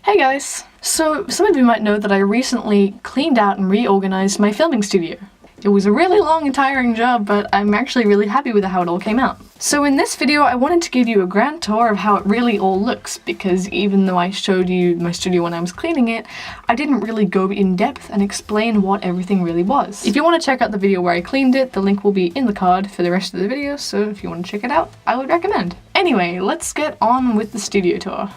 Hey guys! So, some of you might know that I recently cleaned out and reorganized my filming studio. It was a really long and tiring job, but I'm actually really happy with how it all came out. So in this video, I wanted to give you a grand tour of how it really all looks, because even though I showed you my studio when I was cleaning it, I didn't really go in depth and explain what everything really was. If you want to check out the video where I cleaned it, the link will be in the card for the rest of the video, so if you want to check it out, I would recommend. Anyway, let's get on with the studio tour.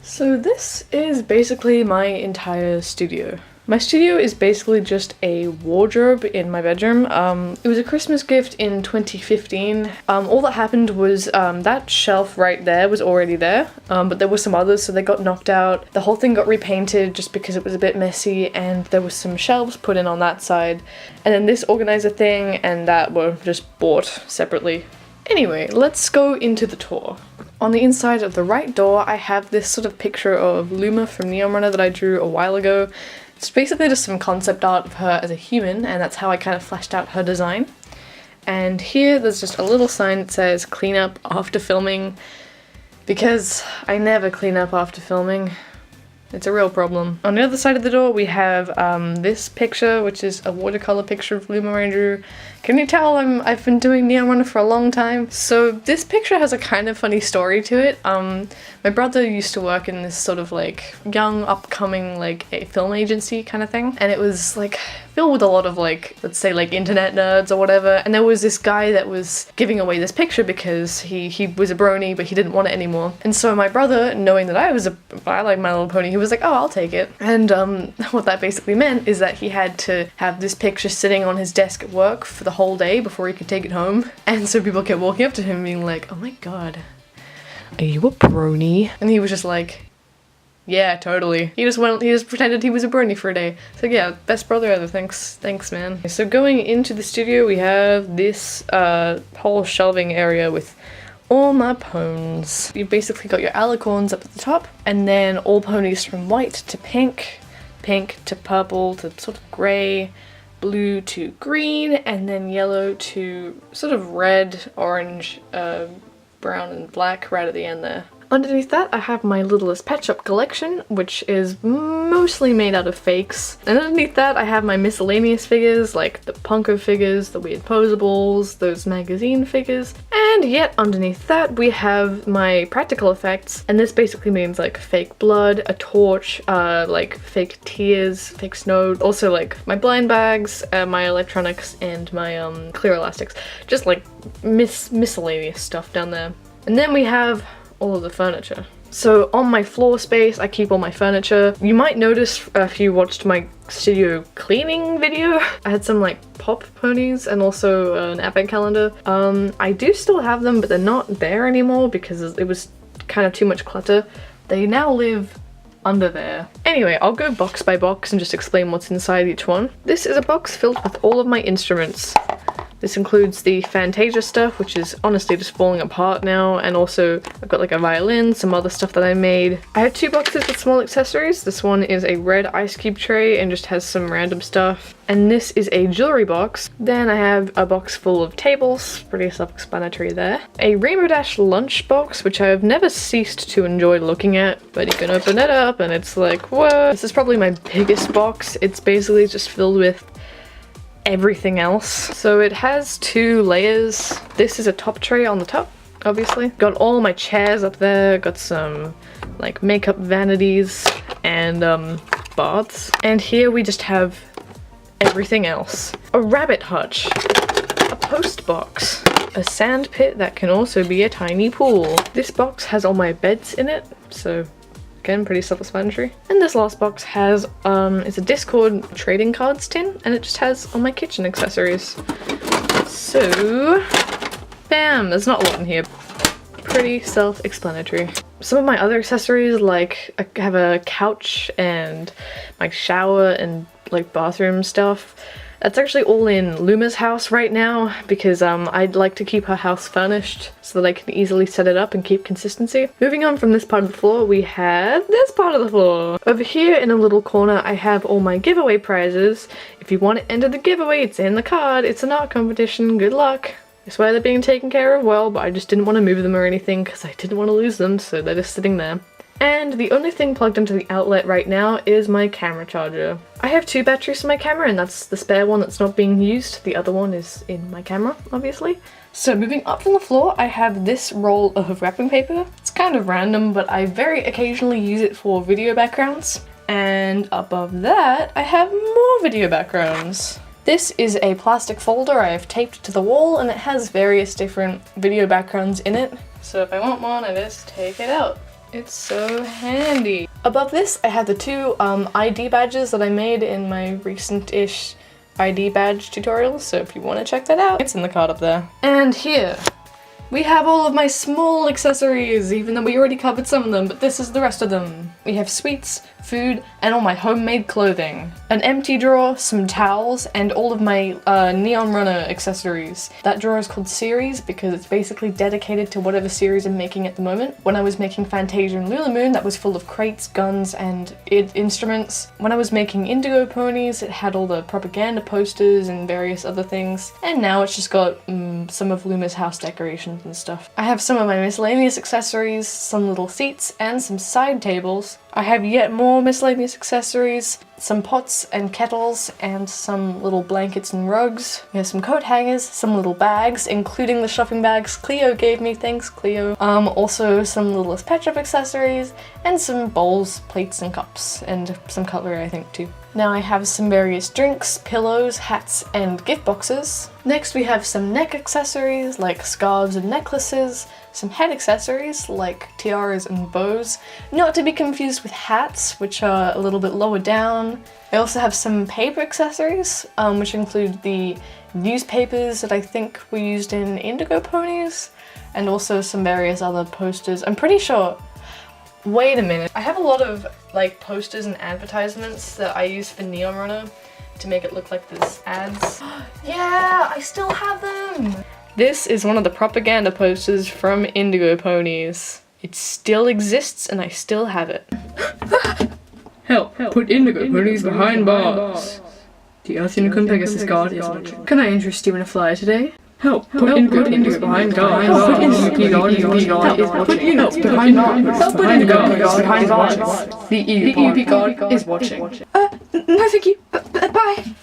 So this is basically my entire studio. My studio is basically just a wardrobe in my bedroom. It was a Christmas gift in 2015. All that happened was that shelf right there was already there, but there were some others, so they got knocked out. The whole thing got repainted just because it was a bit messy, and there was some shelves put in on that side. And then this organizer thing and that were just bought separately. Anyway, let's go into the tour. On the inside of the right door, I have this sort of picture of Luma from Neon Runner that I drew a while ago. It's basically just some concept art of her as a human, and that's how I kind of fleshed out her design. And here there's just a little sign that says clean up after filming, because I never clean up after filming. It's a real problem. On the other side of the door we have this picture, which is a watercolor picture of Luma I drew. Can you tell I've been doing Neon Runner for a long time? So this picture has a kind of funny story to it. My brother used to work in this sort of like young upcoming like a film agency kind of thing, and it was like filled with a lot of like, let's say like internet nerds or whatever, and there was this guy that was giving away this picture because he was a brony but he didn't want it anymore. And so my brother, knowing that I like My Little Pony, he was like, oh, I'll take it. And what that basically meant is that he had to have this picture sitting on his desk at work for the whole day before he could take it home. And so people kept walking up to him being like, oh my god, are you a brony? And he was just like, yeah, totally. He just pretended he was a brony for a day. So yeah, best brother ever, thanks man. So going into the studio we have this whole shelving area with all my ponies. You've basically got your alicorns up at the top, and then all ponies from white to pink, pink to purple to sort of grey, blue to green, and then yellow to sort of red, orange, brown and black right at the end there. Underneath that I have my Littlest Pet Shop collection, which is mostly made out of fakes. And underneath that I have my miscellaneous figures, like the Punko figures, the weird posables, those magazine figures. And yet underneath that we have my practical effects, and this basically means like fake blood, a torch, like fake tears, fake snow, also like my blind bags, my electronics, and my clear elastics. Just like miscellaneous stuff down there. And then we have all of the furniture. So on my floor space I keep all my furniture. You might notice if you watched my studio cleaning video, I had some like pop ponies and also an advent calendar. I do still have them, but they're not there anymore because it was kind of too much clutter. They now live under there. Anyway, I'll go box by box and just explain what's inside each one. This is a box filled with all of my instruments. This includes the Fantasia stuff, which is honestly just falling apart now, and also I've got like a violin, some other stuff that I made. I have two boxes with small accessories. This one is a red ice cube tray and just has some random stuff. And this is a jewelry box. Then I have a box full of tables, pretty self-explanatory there. A Rainbow Dash lunch box, which I have never ceased to enjoy looking at, but you can open it up and it's like, whoa. This is probably my biggest box. It's basically just filled with everything else. So it has two layers. This is a top tray on the top, obviously. Got all my chairs up there, got some like makeup vanities and baths. And here we just have everything else. A rabbit hutch, a post box, a sand pit that can also be a tiny pool. This box has all my beds in it, so again, pretty self-explanatory. And this last box has, it's a Discord trading cards tin, and it just has all my kitchen accessories. So, bam! There's not a lot in here. Pretty self-explanatory. Some of my other accessories, like I have a couch and my shower and like bathroom stuff. That's actually all in Luma's house right now because I'd like to keep her house furnished so that I can easily set it up and keep consistency. Moving on from this part of the floor, we have this part of the floor. Over here in a little corner, I have all my giveaway prizes. If you want to enter the giveaway, it's in the card. It's an art competition. Good luck. I swear they're being taken care of well, but I just didn't want to move them or anything because I didn't want to lose them, so they're just sitting there. And the only thing plugged into the outlet right now is my camera charger. I have 2 batteries for my camera, and that's the spare one that's not being used. The other one is in my camera, obviously. So moving up from the floor, I have this roll of wrapping paper. It's kind of random, but I very occasionally use it for video backgrounds. And above that, I have more video backgrounds. This is a plastic folder I have taped to the wall, and it has various different video backgrounds in it. So if I want one, I just take it out. It's so handy. Above this, I have the 2 ID badges that I made in my recent-ish ID badge tutorials, so if you want to check that out, it's in the card up there. And here, we have all of my small accessories, even though we already covered some of them, but this is the rest of them. We have sweets, food, and all my homemade clothing. An empty drawer, some towels, and all of my Neon Runner accessories. That drawer is called Series because it's basically dedicated to whatever series I'm making at the moment. When I was making Fantasia and Lulamoon, that was full of crates, guns, and instruments. When I was making Indigo Ponies, it had all the propaganda posters and various other things. And now it's just got some of Luma's house decorations and stuff. I have some of my miscellaneous accessories, some little seats, and some side tables. I have yet more miscellaneous accessories, some pots and kettles, and some little blankets and rugs. We have some coat hangers, some little bags, including the shopping bags Cleo gave me, thanks Cleo. Also some little Pet Shop accessories, and some bowls, plates, and cups, and some cutlery I think too. Now I have some various drinks, pillows, hats, and gift boxes. Next we have some neck accessories like scarves and necklaces, some head accessories like tiaras and bows, not to be confused with hats, which are a little bit lower down. I also have some paper accessories, which include the newspapers that I think were used in Indigo Ponies, and also some various other posters. I'm pretty sure. Wait a minute. I have a lot of like posters and advertisements that I use for Neon Runner to make it look like there's ads. Yeah, I still have them! This is one of the propaganda posters from Indigo Ponies. It still exists and I still have it. Help! Put Indigo Ponies behind bars! The Earth-Unicorn Pegasus Guard is watching. Can I interest you in a flyer today? Help! Put Indigo Ponies behind bars! Put Indigo Ponies behind bars! Put units behind bars! Put Indigo Ponies behind bars! The EUP Guard is watching. No thank you. Bye!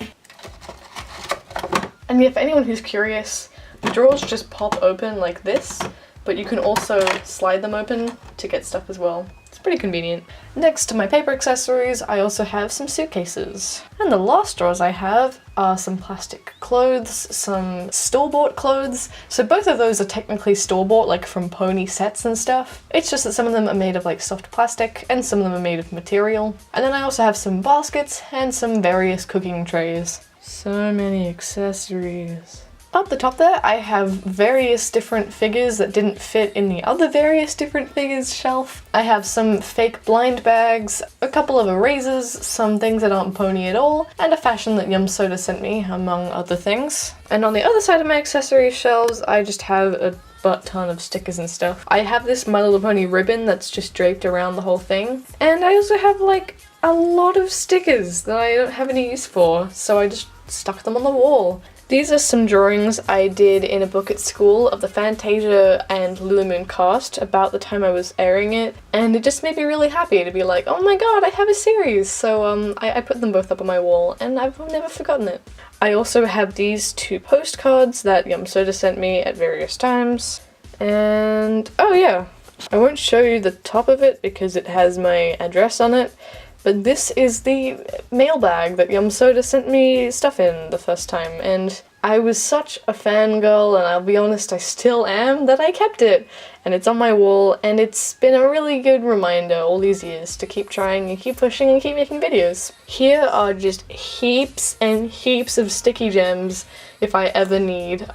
And yeah, for anyone who's curious, the drawers just pop open like this, but you can also slide them open to get stuff as well. It's pretty convenient. Next to my paper accessories, I also have some suitcases. And the last drawers I have are some plastic clothes, some store-bought clothes. So both of those are technically store-bought, like from pony sets and stuff. It's just that some of them are made of like soft plastic and some of them are made of material. And then I also have some baskets and some various cooking trays. So many accessories. Up the top there, I have various different figures that didn't fit in the other various different figures shelf. I have some fake blind bags, a couple of erasers, some things that aren't pony at all, and a fashion that Yum Soda sent me, among other things. And on the other side of my accessory shelves, I just have a butt ton of stickers and stuff. I have this My Little Pony ribbon that's just draped around the whole thing. And I also have like a lot of stickers that I don't have any use for, so I just stuck them on the wall. These are some drawings I did in a book at school of the Fantasia and Lulamoon cast about the time I was airing it, and it just made me really happy to be like, oh my god, I have a series! So I put them both up on my wall, and I've never forgotten it. I also have these 2 postcards that Yum Soda sent me at various times, and oh yeah, I won't show you the top of it because it has my address on it, but this is the mailbag that Yum Soda sent me stuff in the first time, and I was such a fangirl, and I'll be honest, I still am, that I kept it. And it's on my wall, and it's been a really good reminder all these years to keep trying and keep pushing and keep making videos. Here are just heaps and heaps of sticky gems if I ever need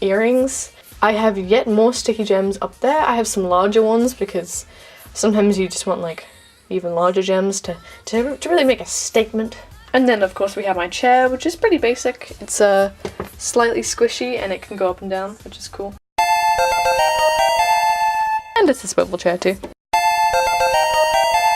earrings. I have yet more sticky gems up there. I have some larger ones because sometimes you just want like even larger gems to really make a statement. And then of course we have my chair, which is pretty basic. It's slightly squishy and it can go up and down, which is cool. And it's a swivel chair too.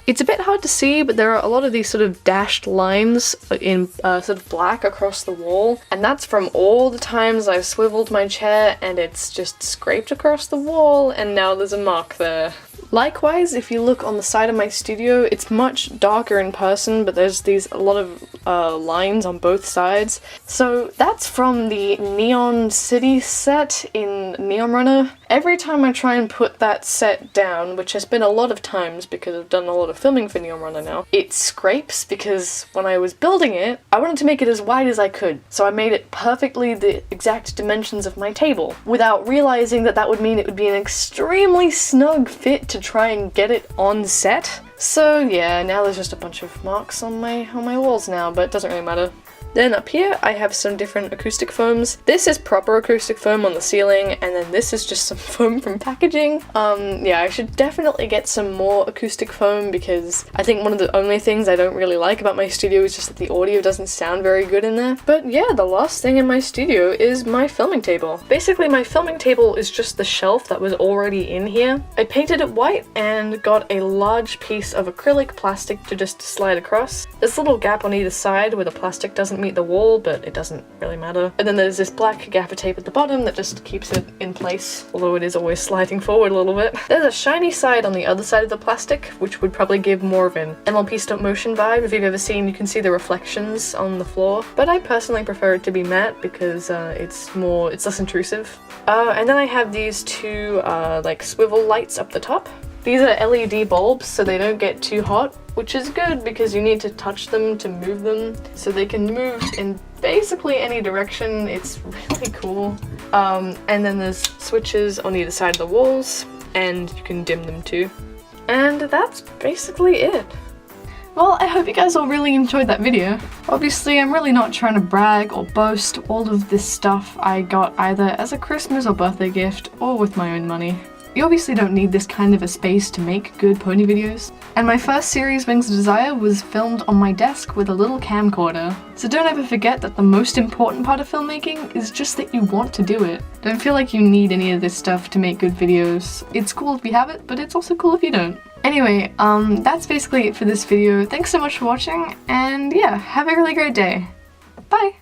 It's a bit hard to see, but there are a lot of these sort of dashed lines in sort of black across the wall, and that's from all the times I've swiveled my chair and it's just scraped across the wall, and now there's a mark there. Likewise, if you look on the side of my studio, it's much darker in person, but there's a lot of lines on both sides. So that's from the Neon City set in Neon Runner. Every time I try and put that set down, which has been a lot of times because I've done a lot of filming for Neon Runner now, it scrapes because when I was building it, I wanted to make it as wide as I could. So I made it perfectly the exact dimensions of my table, without realizing that that would mean it would be an extremely snug fit to try and get it on set. So yeah, now there's just a bunch of marks on my walls now, but it doesn't really matter. Then up here I have some different acoustic foams. This is proper acoustic foam on the ceiling, and then this is just some foam from packaging. Yeah, I should definitely get some more acoustic foam because I think one of the only things I don't really like about my studio is just that the audio doesn't sound very good in there. But yeah, the last thing in my studio is my filming table. Basically, my filming table is just the shelf that was already in here. I painted it white and got a large piece of acrylic plastic to just slide across. There's a little gap on either side where the plastic doesn't meet the wall, but it doesn't really matter. And then there's this black gaffer tape at the bottom that just keeps it in place, although it is always sliding forward a little bit. There's a shiny side on the other side of the plastic, which would probably give more of an MLP stop motion vibe. If you've ever seen, you can see the reflections on the floor, but I personally prefer it to be matte because it's less intrusive. And then I have these two like swivel lights up the top. These are LED bulbs, so they don't get too hot, which is good because you need to touch them to move them, so they can move in basically any direction. It's really cool. And then there's switches on either side of the walls, and you can dim them too. And that's basically it. Well, I hope you guys all really enjoyed that video. Obviously, I'm really not trying to brag or boast. All of this stuff I got either as a Christmas or birthday gift, or with my own money. You obviously don't need this kind of a space to make good pony videos. And my first series, Wings of Desire, was filmed on my desk with a little camcorder. So don't ever forget that the most important part of filmmaking is just that you want to do it. Don't feel like you need any of this stuff to make good videos. It's cool if you have it, but it's also cool if you don't. Anyway, that's basically it for this video. Thanks so much for watching, and yeah, have a really great day. Bye!